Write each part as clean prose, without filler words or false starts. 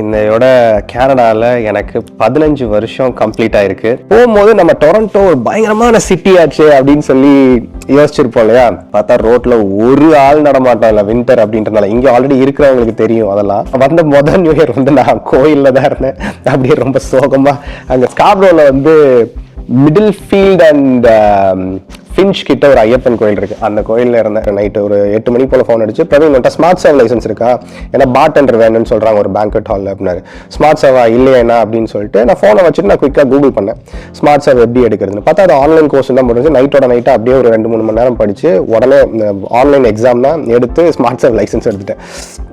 இன்னையோட கனடாவில் எனக்கு 15 வருஷம் கம்ப்ளீட் ஆயிருக்கு. போகும்போது நம்ம டொரண்டோ ஒரு பயங்கரமான சிட்டி ஆச்சு அப்படின்னு சொல்லி யோசிச்சிருப்போம் இல்லையா. பார்த்தா ரோட்ல ஒரு ஆள் நடமாட்டம் இல்லை வின்டர் அப்படின்றதுனால. இங்கே ஆல்ரெடி இருக்கிறவங்களுக்கு தெரியும். அதெல்லாம் வந்த முதல் நியூ இயர் வந்து நான் கோயிலில் தான் இருந்தேன். அப்படியே ரொம்ப சோகமா அங்கே ஸ்காப்ரோவில் வந்து மிடில் ஃபீல்ட் அண்ட் ஃபின்ச் கிட்ட ஒரு ஐயப்பன் கோயில் இருக்கு. அந்த கோயிலில் இருந்தேன். நைட்டு ஒரு 8 மணி போல ஃபோன் அடிச்சு, பிரவீன் வந்துட்டு ஸ்மார்ட் சர்வ் லைசன்ஸ் இருக்கா, ஏன்னா பாட்டெண்டர் வேணும்னு சொல்றாங்க ஒரு பேங்க்வெட் ஹாலில் அப்படின்னாரு. ஸ்மார்ட் சர்வா இல்லையா அப்படின்னு சொல்லிட்டு நான் ஃபோனை வச்சுட்டு நான் குயிக்காக கூகுள் பண்ணேன் ஸ்மார்ட் சர்வ் எப்படி எடுக்கிறதுன்னு. பார்த்தா அது ஆன்லைன் கோர்ஸ் தான் முடிஞ்சு. நைட்டோட நைட்டாக அப்படியே ஒரு 2-3 மணி நேரம் படிச்சு உடனே ஆன்லைன் எக்ஸாம் தான் எடுத்து ஸ்மார்ட் சர்வ் லைசன்ஸ் எடுத்துட்டேன்.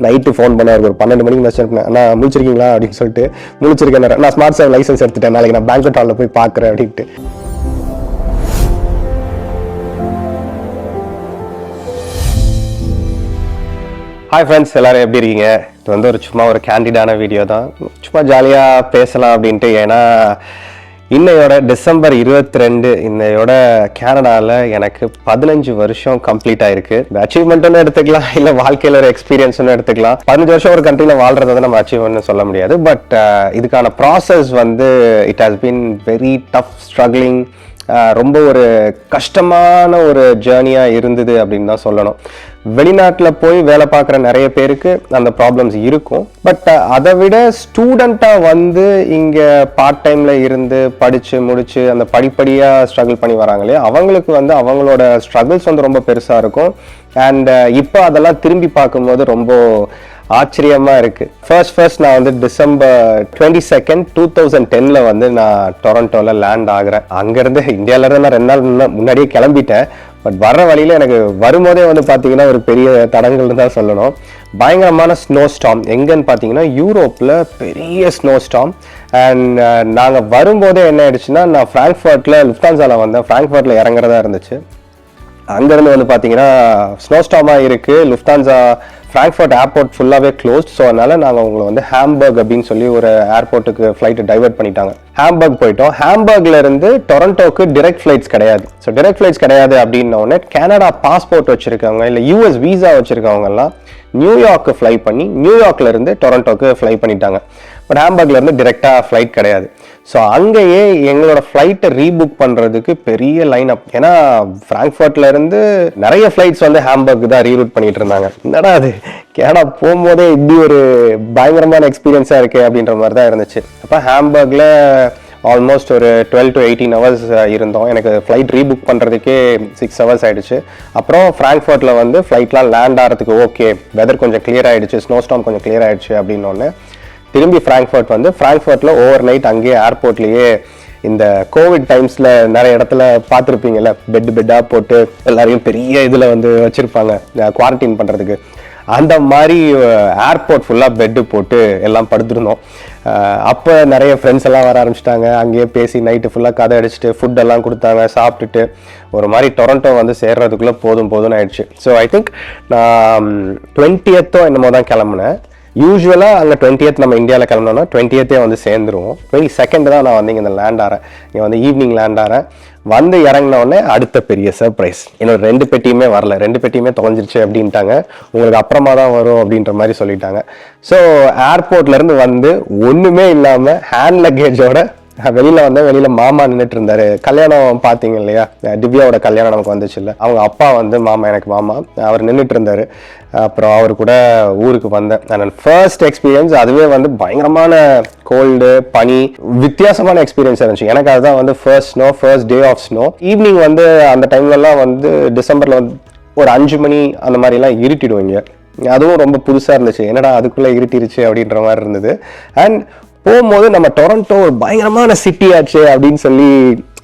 நைட்டு ஃபோன் பண்ண ஒரு 12 மணிக்கு மெசேஜ் பண்ணேன், நான் முடிச்சிருக்கீங்களா அப்படின்னு சொல்லிட்டு. முடிச்சிருக்கேன், நான் ஸ்மார்ட் சர்வ் லைசன்ஸ் எடுத்துட்டேன், நாளைக்கு நான் பேங்க்வெட் ஹாலில் போய் பார்க்குறேன் அப்படின்ட்டு. ஹாய் ஃப்ரெண்ட்ஸ், எல்லாரும் எப்படி இருக்கீங்க? இது வந்து சும்மா ஒரு கேண்டிடான வீடியோ தான், சும்மா ஜாலியாக பேசலாம் அப்படின்ட்டு. ஏன்னா இன்னையோட டிசம்பர் 22 இன்னையோட கனடாவில் எனக்கு 15 வருஷம் கம்ப்ளீட் ஆயிருக்கு. இந்த அச்சீவ்மெண்ட்னு எடுத்துக்கலாம், இல்லை வாழ்க்கையில் ஒரு எக்ஸ்பீரியன்ஸ்னு எடுத்துக்கலாம். 15 வருஷம் ஒரு கண்ட்ரியில் வாழ்றதை வந்து நம்ம அச்சீவ்மெண்ட்னு சொல்ல முடியாது. பட் இதுக்கான ப்ராசஸ் வந்து it has been very tough, struggling. ரொம்ப ஒரு கஷ்டமான ஒரு ஜேர்னியாக இருந்தது அப்படின்னு தான் சொல்லணும். வெளிநாட்டில் போய் வேலை பார்க்குற நிறைய பேருக்கு அந்த ப்ராப்ளம்ஸ் இருக்கும். பட் அதை விட ஸ்டூடெண்ட்டாக வந்து இங்கே பார்ட் டைமில் இருந்து படித்து முடித்து அந்த படிப்படியாக ஸ்ட்ரகிள் பண்ணி வராங்களே, அவங்களுக்கு வந்து அவங்களோட ஸ்ட்ரகிள்ஸ் வந்து ரொம்ப பெருசாக இருக்கும். அண்ட் இப்போ அதெல்லாம் திரும்பி பார்க்கும்போது ரொம்ப ஆச்சரியமா இருக்கு. ஃபர்ஸ்ட் நான் வந்து டிசம்பர் 22, 2010 வந்து நான் டொரண்டோல லேண்ட் ஆகுறேன். அங்கிருந்து இந்தியால இருந்து நான் 2 நாள் முன்னாடியே கிளம்பிட்டேன். பட் வர்ற வழியில எனக்கு வரும்போதே வந்து பாத்தீங்கன்னா ஒரு பெரிய தடங்கள்னு தான் சொல்லணும். பயங்கரமான ஸ்னோ ஸ்டார்ம். எங்கன்னு பாத்தீங்கன்னா யூரோப்ல பெரிய ஸ்னோ ஸ்டார்ம். அண்ட் நாங்க வரும்போதே என்ன ஆயிடுச்சுன்னா, நான் ஃப்ராங்க்ஃபர்ட்ல லுஃப்தான்சால வந்தேன். ஃப்ராங்க்ஃபர்ட்ல இறங்குறதா இருந்துச்சு. அங்கேருந்து வந்து பார்த்தீங்கன்னா ஸ்னோஸ்டார்மாக இருக்குது. லுஃப்தான்சா ஃப்ராங்க்ஃபர்ட் ஏர்போர்ட் ஃபுல்லாகவே க்ளோஸ்ட். ஸோ அதனால் நாங்கள் உங்களை வந்து ஹாம்பர்க் அப்படின்னு சொல்லி ஒரு ஏர்போர்ட்டுக்கு ஃப்ளைட்டு டைவர்ட் பண்ணிட்டாங்க. ஹாம்பர்க் போயிட்டோம். ஹாம்பர்க்ல இருந்து டொரண்டோக்கு டிரெக்ட் ஃப்ளைட்ஸ் கிடையாது. ஸோ டிரெக்ட் ஃப்ளைட்ஸ் கிடையாது அப்படின்னோடனே கனடா பாஸ்போர்ட் வச்சுருக்கவங்க இல்லை யூஎஸ் வீசா வச்சுருக்கவங்கலாம் நியூயார்க்கு ஃப்ளை பண்ணி நியூயார்க்ல இருந்து டொரண்டோக்கு ஃப்ளை பண்ணிட்டாங்க. பட் ஹாம்பர்க்ல இருந்து டிரெக்டாக ஃப்ளைட் கிடையாது. ஸோ அங்கேயே எங்களோட ஃப்ளைட்டை ரீபுக் பண்ணுறதுக்கு பெரிய லைன் அப். ஏன்னா ஃப்ராங்க்ஃபர்ட்ல இருந்து நிறைய ஃப்ளைட்ஸ் வந்து ஹாம்பர்க் தான் ரீரூட் பண்ணிட்டு இருந்தாங்க. என்னடா அது கனடா போகும்போதே இப்படி ஒரு பயங்கரமான எக்ஸ்பீரியன்ஸாக இருக்கு அப்படின்ற மாதிரி தான் இருந்துச்சு. அப்போ ஹாம்பர்க்ல ஆல்மோஸ்ட் ஒரு 12 to 18 hours இருந்தோம். எனக்கு ஃப்ளைட் ரீபுக் பண்ணுறதுக்கே 6 hours ஆயிடுச்சு. அப்புறம் ஃப்ராங்க்ஃபர்ட்ல வந்து ஃப்ளைட்லாம் லேண்ட் ஆகிறதுக்கு ஓகே, வெதர் கொஞ்சம் கிளியர் ஆயிடுச்சு, ஸ்னோ ஸ்டார்ம் கொஞ்சம் கிளியர் ஆயிடுச்சு அப்படின்னோடனே திரும்பி ஃப்ராங்க்ஃபர்ட் வந்து ஃப்ராங்க்ஃபர்ட்ல ஓவர் நைட் அங்கேயே ஏர்போர்ட்லேயே இந்த கோவிட் டைம்ஸில் நிறைய இடத்துல பார்த்துருப்பீங்கல்ல, பெட்டாக போட்டு எல்லாரையும் பெரிய இதில் வந்து வச்சுருப்பாங்க குவாரண்டைன் பண்ணுறதுக்கு. அந்த மாதிரி ஏர்போர்ட் ஃபுல்லாக பெட்டு போட்டு எல்லாம் படுத்துருந்தோம். அப்போ நிறைய ஃப்ரெண்ட்ஸ் எல்லாம் வர ஆரம்பிச்சிட்டாங்க. அங்கேயே பேசி நைட்டு ஃபுல்லாக கதை அடிச்சுட்டு ஃபுட் எல்லாம் கொடுத்தாங்க, சாப்பிட்டுட்டு ஒரு மாதிரி டொரண்டோ வந்து சேர்றதுக்குள்ளே போதும்னு ஆயிடுச்சு. ஸோ ஐ திங்க் நான் 20th என்னமோ தான் கிளம்புனேன். யூஸ்வலாக அங்கே 20th நம்ம இந்தியாவில் கிளம்பினோம்னா 20th வந்து சேர்ந்துருவோம். 22 தான் நான் வந்து இங்கே லேண்ட் ஆகிறேன். இங்கே வந்து ஈவினிங் லேண்ட் ஆகிறேன். வந்து இறங்கினோடனே அடுத்த பெரிய சர்ப்ரைஸ், என்னோட 2 பெட்டியுமே வரல, 2 பெட்டியுமே தொலைஞ்சிருச்சு அப்படின்ட்டாங்க. உங்களுக்கு அப்புறமா தான் வரும் அப்படின்ற மாதிரி சொல்லிட்டாங்க. ஸோ ஏர்போர்ட்லேருந்து வந்து ஒன்றுமே இல்லாமல் ஹேண்ட் லக்கேஜோட வெளியில வந்தேன். வெளியில மாமா நின்றுட்டு இருந்தாரு. கல்யாணம் பாத்தீங்க இல்லையா, திவ்யாவோட கல்யாணம் நமக்கு வந்துச்சு இல்லை, அவங்க அப்பா வந்து மாமா, எனக்கு மாமா, அவர் நின்றுட்டு இருந்தாரு. அப்புறம் அவரு கூட ஊருக்கு வந்தேன். ஃபர்ஸ்ட் எக்ஸ்பீரியன்ஸ் அதுவே வந்து பயங்கரமான கோல்டு, பனி, வித்தியாசமான எக்ஸ்பீரியன்ஸ் இருந்துச்சு. எனக்கு அதுதான் வந்து first day of snow. Evening வந்து அந்த டைம்லலாம் வந்து டிசம்பர்ல வந்து ஒரு 5 மணி அந்த மாதிரிலாம் இருட்டிடுவீங்க. அதுவும் ரொம்ப புதுசா இருந்துச்சு. என்னடா அதுக்குள்ள இருட்டிருச்சு அப்படின்ற மாதிரி இருந்தது. அண்ட் போகும்போது நம்ம டொரண்டோ ஒரு பயங்கரமான சிட்டி ஆச்சு அப்படின்னு சொல்லி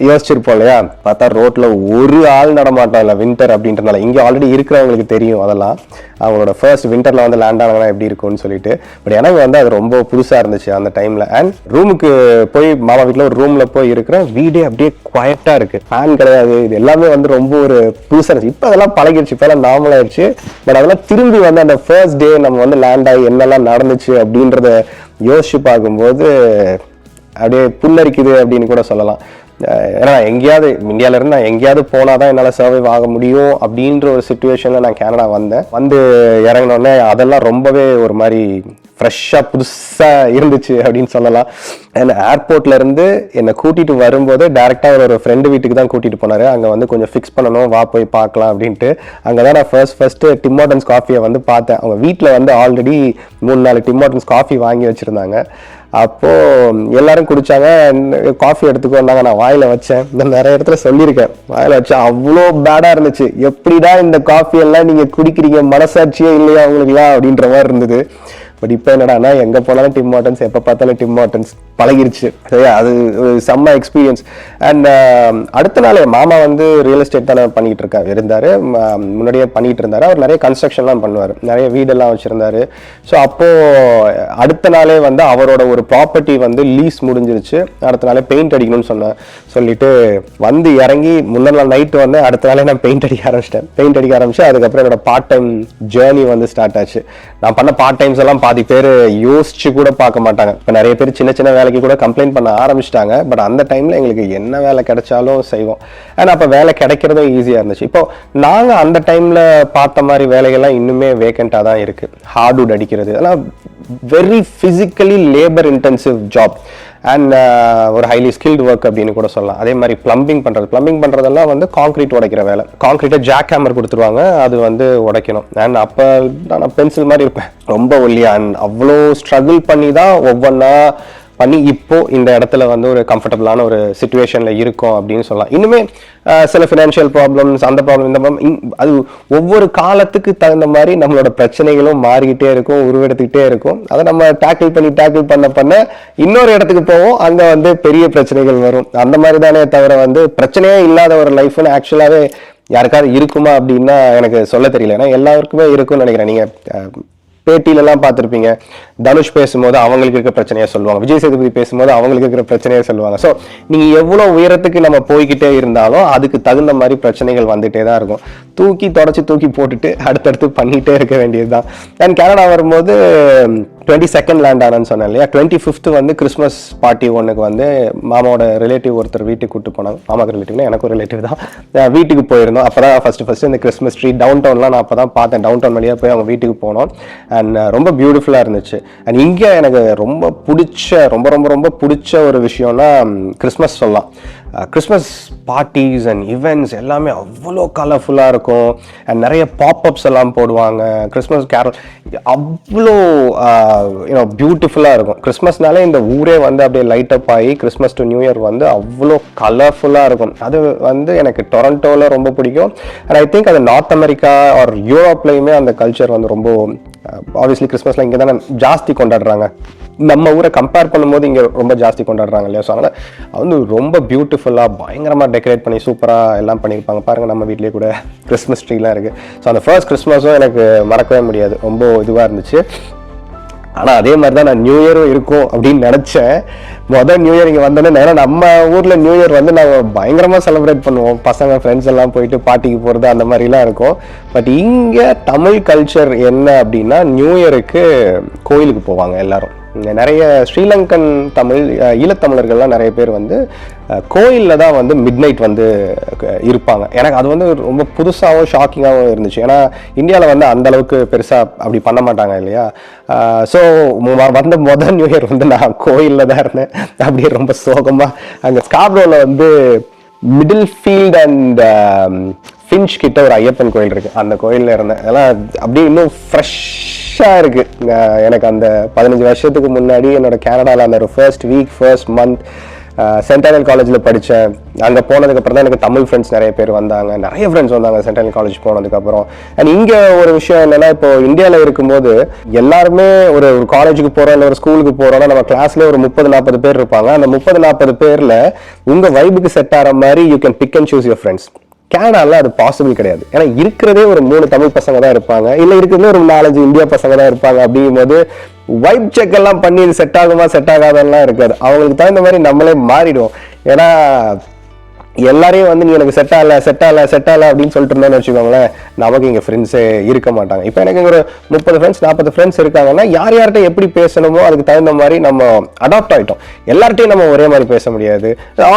யோசிச்சிருப்போம் இல்லையா. பார்த்தா ரோட்ல ஒரு ஆள் நடமாட்டம் இல்லை வின்டர் அப்படின்றதுனால. இங்கே ஆல்ரெடி இருக்கிறவங்களுக்கு தெரியும் அதெல்லாம், அவங்களோட ஃபர்ஸ்ட் வின்டர்ல வந்து லேண்ட் ஆனாங்கன்னா எப்படி இருக்கும்னு சொல்லிட்டு. பட் எனக்கு வந்து அது ரொம்ப புதுசா இருந்துச்சு அந்த டைம்ல. அண்ட் ரூமுக்கு போய் மாமா வீட்டில் ஒரு ரூம்ல போய் இருக்கிறேன். வீடே அப்படியே குவைட்டா இருக்கு, ஃபேன் கிடையாது. இது எல்லாமே வந்து ரொம்ப ஒரு புதுசா இருந்துச்சு. இப்போ அதெல்லாம் பழகிடுச்சு, இப்போ எல்லாம் நார்மல் ஆயிடுச்சு. பட் அதெல்லாம் திரும்பி வந்து அந்த ஃபர்ஸ்ட் டே நம்ம வந்து லேண்ட் ஆகி என்னெல்லாம் நடந்துச்சு அப்படின்றத யோசிச்சு பார்க்கும்போது அப்படியே புல்லரிக்குது அப்படின்னு கூட சொல்லலாம். ஏன்னா எங்கேயாவது இந்தியாவில இருந்து நான் எங்கேயாவது போனாதான் என்னால் சர்வைவ் ஆக முடியும் அப்படின்ற ஒரு சுச்சுவேஷன்ல நான் கனடா வந்து இறங்கினோடனே அதெல்லாம் ரொம்பவே ஒரு மாதிரி ஃப்ரெஷ்ஷாக புதுசாக இருந்துச்சு அப்படின்னு சொல்லலாம். அண்ட் ஏர்போர்ட்லேருந்து என்னை கூட்டிகிட்டு வரும்போது டேரெக்டாக ஒரு ஃப்ரெண்டு வீட்டுக்கு தான் கூட்டிகிட்டு போனார். அங்கே வந்து கொஞ்சம் ஃபிக்ஸ் பண்ணணும், வா போய் பார்க்கலாம் அப்படின்ட்டு. அங்கே தான் நான் ஃபர்ஸ்ட்டு டிம் ஹார்ட்டன்ஸ் காஃபியை வந்து பார்த்தேன். அவங்க வீட்டில் வந்து ஆல்ரெடி 3-4 டிம் ஹார்ட்டன்ஸ் காஃபி வாங்கி வச்சுருந்தாங்க. அப்போது எல்லாரும் குடித்தாங்க. காஃபி எடுத்துக்கோண்டாங்க. நான் வாயில் வச்சேன். இந்த நிறைய இடத்துல சொல்லியிருக்கேன், வாயில் வச்சேன், அவ்வளோ பேடாக இருந்துச்சு. எப்படிடா இந்த காஃபி எல்லாம் நீங்கள் குடிக்கிறீங்க, மனசாட்சியே இல்லையா அவங்களுக்குலாம் அப்படின்ற மாதிரி இருந்தது. பட் இப்போ என்னடானா எங்கே போனாலும் டிம் ஹார்ட்டன்ஸ், எப்போ பார்த்தாலும் டிம் ஹார்ட்டன்ஸ் பழகிருச்சு. சரியா, அது ஒரு செம்ம எக்ஸ்பீரியன்ஸ். அண்ட் அடுத்த நாள் மாமா வந்து ரியல் எஸ்டேட் தானே பண்ணிகிட்டு இருந்தார். முன்னாடியே பண்ணிகிட்டு இருந்தார். அவர் நிறைய கன்ஸ்ட்ரக்ஷன்லாம் பண்ணுவார், நிறைய வீடெல்லாம் வச்சுருந்தாரு. ஸோ அப்போது அடுத்த நாளே வந்து அவரோட ஒரு ப்ராப்பர்ட்டி வந்து லீஸ் முடிஞ்சிருச்சு. அடுத்த நாளே பெயிண்ட் அடிக்கணும்னு சொல்லிட்டு வந்து இறங்கி முந்தின நாள் நைட்டு வந்து அடுத்த நாளே நான் பெயிண்ட் அடிக்க ஆரம்பிச்சு அதுக்கப்புறம் என்னோட பார்ட் டைம் ஜேர்னி வந்து ஸ்டார்ட் ஆச்சு. நான் பண்ண பார்ட் டைம்ஸ் எல்லாம் பாதி பேர் யோசிச்சு கூட பார்க்க மாட்டாங்க. இப்போ நிறைய பேர் சின்ன சின்ன வேலைக்கு கூட கம்ப்ளைண்ட் பண்ண ஆரம்பிச்சிட்டாங்க. பட் அந்த டைம்ல எங்களுக்கு என்ன வேலை கிடைச்சாலும் செய்வோம். ஆனால் அப்போ வேலை கிடைக்கிறதும் ஈஸியாக இருந்துச்சு. இப்போ நாங்கள் அந்த டைம்ல பார்த்த மாதிரி வேலைகள்லாம் இன்னுமே வேக்கண்டாக தான் இருக்கு. ஹார்ட்வுட் அடிக்கிறது அதெல்லாம் very physically labour intensive job and ஒரு ஹைலி ஸ்கில்டு ஒர்க் அப்படின்னு கூட சொல்லலாம். அதே மாதிரி பிளம்பிங் பண்ணுறதெல்லாம் வந்து கான்கிரீட் உடைக்கிற வேலை. கான்கிரீட்டை ஜாக் ஹேமர் கொடுத்துருவாங்க, அது வந்து உடைக்கணும். அண்ட் அப்போ நான் பென்சில் மாதிரி இருப்பேன், ரொம்ப ஒல்லியா. அண்ட் அவ்வளோ ஸ்ட்ரகிள் பண்ணி தான் ஒவ்வொன்றா பண்ணி இப்போ இந்த இடத்துல வந்து ஒரு கம்ஃபர்டபுளான ஒரு சிச்சுவேஷன்ல இருக்கும் அப்படின்னு சொல்லலாம். இன்னுமே சில ஃபினான்ஷியல் ப்ராப்ளம்ஸ், அந்த ப்ராப்ளம், இந்த ப்ராப்ளம், அது ஒவ்வொரு காலத்துக்கு தகுந்த மாதிரி நம்மளோட பிரச்சனைகளும் மாறிக்கிட்டே இருக்கும், உருவெடுத்துக்கிட்டே இருக்கும். அதை நம்ம டேக்கிள் பண்ண இன்னொரு இடத்துக்கு போவோம், அங்க வந்து பெரிய பிரச்சனைகள் வரும். அந்த மாதிரி தானே தவிர வந்து பிரச்சனையே இல்லாத ஒரு லைஃப்னு ஆக்சுவலாவே யாருக்காவது இருக்குமா அப்படின்னா எனக்கு சொல்ல தெரியல. ஏன்னா எல்லாருக்குமே இருக்கும்னு நினைக்கிறேன். நீங்க பேட்டியிலலாம் பார்த்துருப்பீங்க, தனுஷ் பேசும்போது அவங்களுக்கு இருக்கிற பிரச்சனையை சொல்லுவாங்க, விஜய் சேதுபதி பேசும்போது அவங்களுக்கு இருக்கிற பிரச்சனையை சொல்லுவாங்க. ஸோ நீங்கள் எவ்வளோ உயரத்துக்கு நம்ம போய்கிட்டே இருந்தாலும் அதுக்கு தகுந்த மாதிரி பிரச்சனைகள் வந்துகிட்டே தான் இருக்கும். தூக்கி போட்டுட்டு அடுத்தடுத்து பண்ணிகிட்டே இருக்க வேண்டியது தான். அண்ட் கனடா வரும்போது 22nd லேண்ட் ஆனன்னு சொன்னேன் இல்லையா, 25th வந்து கிறிஸ்மஸ் பார்ட்டி ஒன்றுக்கு வந்து மாமாவோட ரிலேட்டிவ் ஒருத்தர் வீட்டுக்கு கூப்பிட்டு போனாங்க. மாமாவுக்கு ரிலேட்டிவ்னா எனக்கும் ரிலேட்டிவ் தான். வீட்டுக்கு போயிருந்தோம். அப்போ தான் ஃபஸ்ட்டு இந்த கிறிஸ்மஸ் ட்ரீ டவுன் டவுன்லாம் நான் அப்போ தான் பார்த்தேன். டவுன் டவுன் வழியாக போய் அவங்க வீட்டுக்கு போனோம். அண்ட் ரொம்ப பியூட்டிஃபுல்லாக இருந்துச்சு. அண்ட் இங்கே எனக்கு ரொம்ப பிடிச்ச ஒரு விஷயம்னா கிறிஸ்மஸ் சொல்லலாம். கிறிஸ்மஸ் பார்ட்டிஸ் அண்ட் ஈவெண்ட்ஸ் எல்லாமே அவ்வளோ கலர்ஃபுல்லாக இருக்கும். அண்ட் நிறைய பாப்அப்ஸ் எல்லாம் போடுவாங்க. கிறிஸ்மஸ் கேரல் அவ்வளோ பியூட்டிஃபுல்லாக இருக்கும். கிறிஸ்மஸ்னாலே இந்த ஊரே வந்து அப்படியே லைட் அப் ஆகி கிறிஸ்மஸ் டு நியூ இயர் வந்து அவ்வளோ கலர்ஃபுல்லாக இருக்கும். அது வந்து எனக்கு டொரண்டோவில் ரொம்ப பிடிக்கும். அண்ட் ஐ திங்க் அது நார்த் அமெரிக்கா ஆர் யூரோப்லேயுமே அந்த கல்ச்சர் வந்து ரொம்ப ஆப்வியஸ்லி கிறிஸ்மஸ்லாம் இங்கே தானே ஜாஸ்தி கொண்டாடுறாங்க. நம்ம ஊரை கம்பேர் பண்ணும்போது இங்கே ரொம்ப ஜாஸ்தி கொண்டாடுறாங்க இல்லையா. ஸோ அதனால் வந்து ரொம்ப பியூட்டிஃபுல்லாக பயங்கரமாக டெக்கரேட் பண்ணி சூப்பராக எல்லாம் பண்ணியிருப்பாங்க. பாருங்கள், நம்ம வீட்லேயே கூட கிறிஸ்மஸ் ட்ரீலாம் இருக்குது. ஸோ அந்த ஃபர்ஸ்ட் கிறிஸ்மஸும் எனக்கு மறக்கவே முடியாது, ரொம்ப இதுவாக இருந்துச்சு. ஆனால் அதே மாதிரி தான் நான் நியூ இயரும் இருக்கும் அப்படின்னு நினச்சேன். நியூ இயர் இங்கே வந்தோன்னே, ஏன்னா நம்ம ஊரில் நியூ இயர் வந்து நாங்கள் பயங்கரமாக செலிப்ரேட் பண்ணுவோம். பசங்க ஃப்ரெண்ட்ஸ் எல்லாம் போயிட்டு பார்ட்டிக்கு போகிறது அந்த மாதிரிலாம் இருக்கும். பட் இங்கே தமிழ் கல்ச்சர் என்ன அப்படின்னா, நியூ இயருக்கு கோயிலுக்கு போவாங்க எல்லாரும். நிறைய ஸ்ரீலங்கன் ஈழத்தமிழர்கள்லாம் நிறைய பேர் வந்து கோயிலில் தான் வந்து மிட் நைட் வந்து இருப்பாங்க. எனக்கு அது வந்து ரொம்ப புதுசாகவும் ஷாக்கிங்காகவும் இருந்துச்சு. ஏன்னா இந்தியாவில் வந்து அந்த அளவுக்கு பெருசாக அப்படி பண்ண மாட்டாங்க இல்லையா. ஸோ வந்த நியூ இயர் வந்து நான் கோயிலில் தான் இருந்தேன். அப்படியே ரொம்ப சோகமாக அங்கே ஸ்காப்ரோவில் வந்து மிடில் ஃபீல்ட் அண்ட் ஃபின்ச் கிட்ட ஒரு ஐயப்பன் கோயில் இருக்குது, அந்த கோயிலில் இருந்தேன். அதெல்லாம் அப்படியே இன்னும் ஃப்ரெஷ்ஷாக இருக்குது. எனக்கு அந்த 15 வருஷத்துக்கு முன்னாடி என்னோட கனடாவில் அந்த ஒரு ஃபர்ஸ்ட் மந்த் சென்ட்ரல் காலேஜில் படித்தேன். அங்கே போனதுக்கப்புறம் தான் எனக்கு தமிழ் ஃப்ரெண்ட்ஸ் நிறைய பேர் வந்தாங்க, நிறைய ஃப்ரெண்ட்ஸ் வந்தாங்க சென்ட்ரல் காலேஜ் போனதுக்கப்புறம். அண்ட் இங்கே ஒரு விஷயம் என்னென்னா, இப்போ இந்தியாவில் இருக்கும்போது எல்லாருமே ஒரு காலேஜுக்கு போகிறோம் இல்லை ஒரு ஸ்கூலுக்கு போகிறோம்னா நம்ம கிளாஸ்லேயே ஒரு 30-40 பேர் இருப்பாங்க. அந்த 30-40 பேரில் உங்கள் வைபுக்கு செட் ஆகிற மாதிரி you can big and choose your friends. கனடாவில் அது பாசிபிள் கிடையாது. ஏன்னா இருக்கிறதே ஒரு 3 தமிழ் பசங்க தான் இருப்பாங்க, இல்லை இருக்கிறதே ஒரு 4-5 இந்தியா பசங்க தான் இருப்பாங்க. அப்படிங்கும்போது வைப் செக் எல்லாம் பண்ணி இது செட் ஆகுமா செட் ஆகாதெல்லாம் இருக்காது. அவங்களுக்கு தகுந்த மாதிரி நம்மளே மாறிடுவோம். ஏன்னா எல்லாரையும் வந்து நீ எனக்கு செட் ஆகல அப்படின்னு சொல்லிட்டு இருந்தோம்னு வச்சுக்கோங்களேன், நமக்கு இங்கே ஃப்ரெண்ட்ஸே இருக்க மாட்டாங்க. இப்போ எனக்கு ஒரு 30 ஃப்ரெண்ட்ஸ் 40 ஃப்ரெண்ட்ஸ் இருக்காங்கன்னா யார்கிட்ட எப்படி பேசணுமோ அதுக்கு தகுந்த மாதிரி நம்ம அடாப்ட் ஆகிட்டோம். எல்லார்ட்டையும் நம்ம ஒரே மாதிரி பேச முடியாது.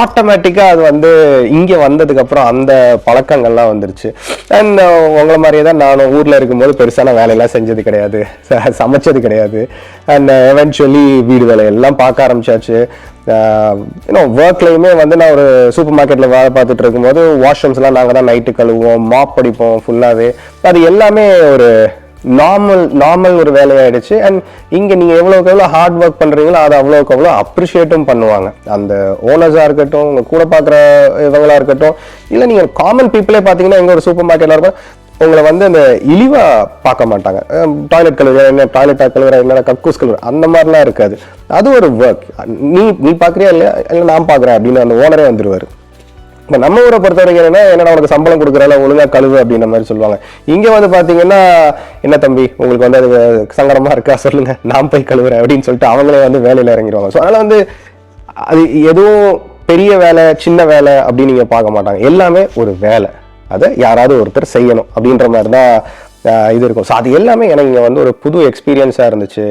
ஆட்டோமேட்டிக்காக அது வந்து இங்கே வந்ததுக்கப்புறம் அந்த பழக்கங்கள்லாம் வந்துருச்சு. அண்ட் உங்களை மாதிரியே தான் நானும் ஊரில் இருக்கும்போது பெருசான வேலையெல்லாம் செஞ்சது கிடையாது, சமைச்சது கிடையாது. அண்ட் எவென்ச்சுவலி வீடு வேலையெல்லாம் பார்க்க ஆரம்பிச்சாச்சு. ஒர்க்லையுமே வந்து நான் ஒரு சூப்பர் மார்க்கெட்டில் வேலை பார்த்துட்டு இருக்கும்போது வாஷ்ரூம்ஸ்லாம் நாங்கள் தான் நைட்டு கழுவுவோம், மாப் படிப்போம் ஃபுல்லாகவே. அது எல்லாமே ஒரு நார்மல் ஒரு வேலையாயிடுச்சு. அண்ட் இங்கே நீங்கள் எவ்வளோக்கு எவ்வளோ ஹார்ட் ஒர்க் பண்ணுறீங்களோ அதை அவ்வளோக்கு அவ்வளோ அப்ரிஷியேட்டும் பண்ணுவாங்க. அந்த ஓனர்ஸாக இருக்கட்டும், உங்கள் கூட பார்க்குற இவங்களாக இருக்கட்டும், இல்லை நீங்கள் காமன் பீப்புளே பார்த்தீங்கன்னா எங்கள் ஒரு சூப்பர் மார்க்கெட்டில் இருக்கும், உங்களை வந்து அந்த இழிவா பார்க்க மாட்டாங்க. டாய்லெட் கழுவுற என்ன, டாய்லெட் கழுவுற என்ன, கக்கூஸ் கழுவுற அந்த மாதிரிலாம் இருக்காது. அது ஒரு ஒர்க். நீ பார்க்குறியா இல்லையா, இல்லை நான் பார்க்குறேன் அப்படின்னு அந்த ஓனரே வந்துருவாரு. இப்போ நம்ம ஊரை பொறுத்த வரைக்கும் என்னன்னா உனக்கு சம்பளம் கொடுக்குறால ஒழுங்கா கழுவு அப்படின்ற மாதிரி சொல்லுவாங்க. இங்கே வந்து பார்த்தீங்கன்னா என்ன தம்பி உங்களுக்கு வந்து அது சங்கடமா இருக்கா சொல்லுங்க, நான் போய் கழுவுறேன் அப்படின்னு சொல்லிட்டு அவங்களே வந்து வேலையில் இறங்கிடுவாங்க. ஸோ அதனால வந்து அது எதுவும் பெரிய வேலை சின்ன வேலை அப்படின்னு நீங்கள் பார்க்க மாட்டாங்க. எல்லாமே ஒரு வேலை, அதை யாராவது ஒருத்தர் செய்யணும் அப்படின்ற மாதிரி தான் இது இருக்கும். ஸோ அது எல்லாமே எனக்கு இங்கே வந்து ஒரு புது எக்ஸ்பீரியன்ஸாக இருந்துச்சு.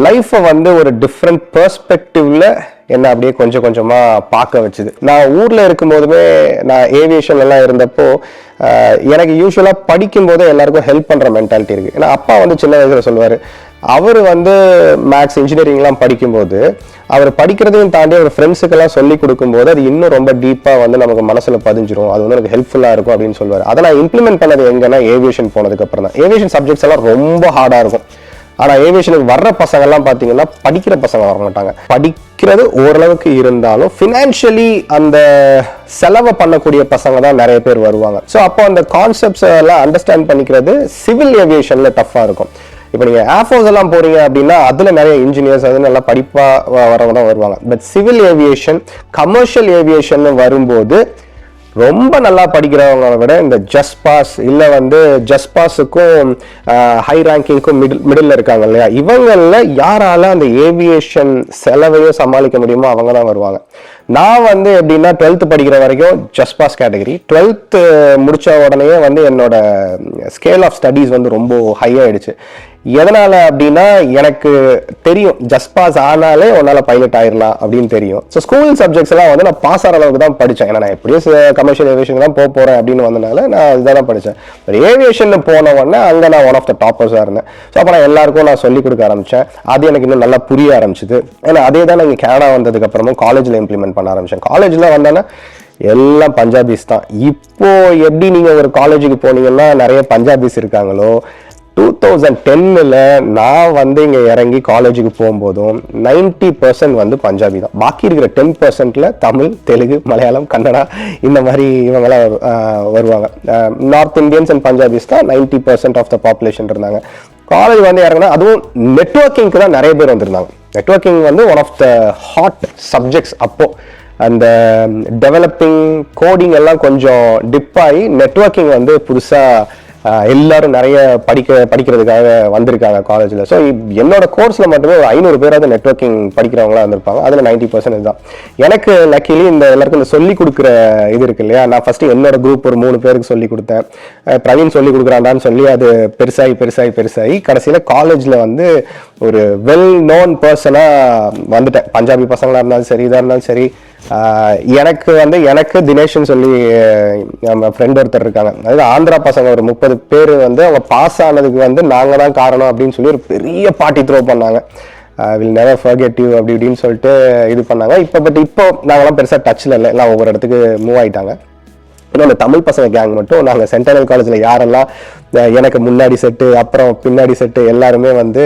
லைஃப்பை வந்து ஒரு டிஃப்ரெண்ட் பெர்ஸ்பெக்டிவ்ல என்ன அப்படியே கொஞ்சம் கொஞ்சமாக பார்க்க வச்சுது. நான் ஊரில் இருக்கும்போதுமே நான் ஏவியேஷன்லாம் இருந்தப்போ எனக்கு யூஸ்வலாக படிக்கும்போதே எல்லாருக்கும் ஹெல்ப் பண்ணுற மென்டாலிட்டி இருக்குது. ஏன்னா அப்பா வந்து சின்ன வயசில் சொல்லுவார், அவர் வந்து மேக்ஸ் இன்ஜினியரிங்லாம் படிக்கும்போது அவர் படிக்கிறதையும் தாண்டி அவர் ஃப்ரெண்ட்ஸுக்கெல்லாம் சொல்லி கொடுக்கும்போது அது இன்னும் ரொம்ப டீப்பாக வந்து நமக்கு மனசில் பதிஞ்சிரும், அது வந்து எனக்கு ஹெல்ப்ஃபுல்லாக இருக்கும் அப்படின்னு சொல்லுவார். அதை நான் இம்ப்ளிமெண்ட் பண்ணது எங்கன்னா ஏவியேஷன் போனதுக்கு அப்புறம் தான். ஏவியேஷன் சப்ஜெக்ட்ஸ் எல்லாம் ரொம்ப ஹார்டாக இருக்கும். ஆனால் ஏவியேஷனுக்கு வர்ற பசங்கள்லாம் பார்த்தீங்கன்னா படிக்கிற பசங்க வர மாட்டாங்க. படிக்கிறது ஓரளவுக்கு இருந்தாலும் ஃபினான்ஷியலி அந்த செலவை பண்ணக்கூடிய பசங்க தான் நிறைய பேர் வருவாங்க. ஸோ அப்போ அந்த கான்செப்ட்ஸ் எல்லாம் அண்டர்ஸ்டாண்ட் பண்ணிக்கிறது சிவில் ஏவியேஷனில் டஃப்பாக இருக்கும். இப்போ நீங்கள் ஏர்ஃபோர்ஸ் எல்லாம் போறீங்க அப்படின்னா அதில் நிறைய இன்ஜினியர்ஸ் அது நல்லா படிப்பாக வரவங்க தான் வருவாங்க. But civil aviation commercial aviation வரும்போது ரொம்ப நல்லா படிக்கிறவங்களை விட இந்த ஜஸ்ட் பாஸ் இல்லை வந்து ஜஸ்ட் பாஸுக்கும் ஹை ரேங்கிங்க்கும் மிடில் இருக்காங்க இல்லையா, இவங்களில் யாரால அந்த ஏவியேஷன் செலவையும் சமாளிக்க முடியுமோ அவங்க தான் வருவாங்க. நான் வந்து எப்படின்னா 12th படிக்கிற வரைக்கும் ஜஸ்ட் பாஸ் கேட்டகரி. 12th முடிச்ச உடனே வந்து என்னோட ஸ்கேல் ஆஃப் ஸ்டடீஸ் வந்து ரொம்ப ஹையாயிடுச்சு. எதனால அப்படின்னா எனக்கு தெரியும் ஜஸ்ட் பாஸ் ஆனாலே உன்னால பைலட் ஆயிடலாம் அப்படின்னு தெரியும். ஸோ ஸ்கூல் சப்ஜெக்ட்ஸ் எல்லாம் வந்து நான் பாஸ் ஆகிற அளவுக்கு தான் படித்தேன். ஏன்னா நான் எப்படியும் கமர்ஷியல் ஏவியேஷன் தான் போகிறேன் அப்படின்னு வந்தனால நான் இதுதான் படித்தேன். ஏவியேஷன் போன உடனே அங்கே நான் ஒன் ஆஃப் த டாப்பர்ஸாக இருந்தேன். ஸோ அப்போ நான் எல்லாருக்கும் நான் சொல்லிக் கொடுக்க ஆரம்பித்தேன். அது எனக்கு இன்னும் நல்லா புரிய ஆரம்பிச்சுது. ஏன்னா அதே தான் நான் கனடா வந்ததுக்கு அப்புறமும் காலேஜில் இம்ப்ளிமெண்ட் பண்ண ஆரம்பித்தேன். காலேஜில் வந்தேன்னா எல்லாம் பஞ்சாபிஸ் தான். இப்போ எப்படி நீங்கள் ஒரு காலேஜுக்கு போனீங்கன்னா நிறைய பஞ்சாபிஸ் இருக்காங்களோ, 2010ல் நான் வந்து இங்கே இறங்கி காலேஜுக்கு போகும்போதும் 90% வந்து பஞ்சாபி தான். பாக்கி இருக்கிற 10%ல் தமிழ், தெலுங்கு, மலையாளம், கன்னடா இந்த மாதிரி இவங்கெல்லாம் வருவாங்க. நார்த் இந்தியன்ஸ் அண்ட் பஞ்சாபிஸ் தான் 90% ஆஃப் த பாப்புலேஷன் இருந்தாங்க. காலேஜ் வந்து இறங்கினா அதுவும் நெட்வொர்க்கிங்க்கு தான் நிறைய பேர் வந்திருந்தாங்க. நெட்வொர்க்கிங் வந்து one of the hot subjects. அப்போது அந்த டெவலப்பிங் கோடிங் எல்லாம் கொஞ்சம் டிப் ஆகி நெட்வொர்க்கிங் வந்து புதுசாக எல்லாரும் நிறைய படிக்கிறதுக்காக வந்திருக்காங்க காலேஜில். ஸோ என்னோட கோர்ஸில் மட்டுமே ஒரு 500 பேராவது நெட்வொர்க்கிங் படிக்கிறவங்களா இருந்திருப்பாங்க. அதில் 90% தான். எனக்கு லக்கிலி இந்த எல்லாருக்கும் இந்த சொல்லிக் கொடுக்குற இது இருக்கு இல்லையா, நான் ஃபஸ்ட்டு என்னோட குரூப் ஒரு 3 பேருக்கு சொல்லிக் கொடுத்தேன். பிரவீன் சொல்லிக் கொடுக்குறாண்டான்னு சொல்லி அது பெருசாகி கடைசியில் காலேஜில் வந்து ஒரு வெல் நோன் பர்சனாக வந்துட்டேன். பஞ்சாபி பசங்களாக இருந்தாலும் சரி, இதாக இருந்தாலும் சரி. எனக்கு தினேஷ்னு சொல்லி நம்ம ஃப்ரெண்ட் ஒருத்தர் இருக்காங்க. அதாவது ஆந்திரா பசங்க ஒரு 30 பேர் வந்து அவங்க பாஸ் ஆனதுக்கு வந்து நாங்கள் தான் காரணம் அப்படின்னு சொல்லி ஒரு பெரிய பார்ட்டி த்ரோ பண்ணாங்க. வில் நெவர் ஃபர்கெட் யூ அப்படி இப்படின்னு சொல்லிட்டு இது பண்ணாங்க. இப்போ நாங்களாம் பெருசாக டச்சில் இல்லை, எல்லாம் ஒவ்வொரு இடத்துக்கு மூவ் ஆகிட்டாங்க. இன்னொன்று தமிழ் பசங்க கேங் மட்டும் நாங்கள் சென்ட்ரல் காலேஜில் யாரெல்லாம் எனக்கு முன்னாடி செட்டு அப்புறம் பின்னாடி செட்டு எல்லாருமே வந்து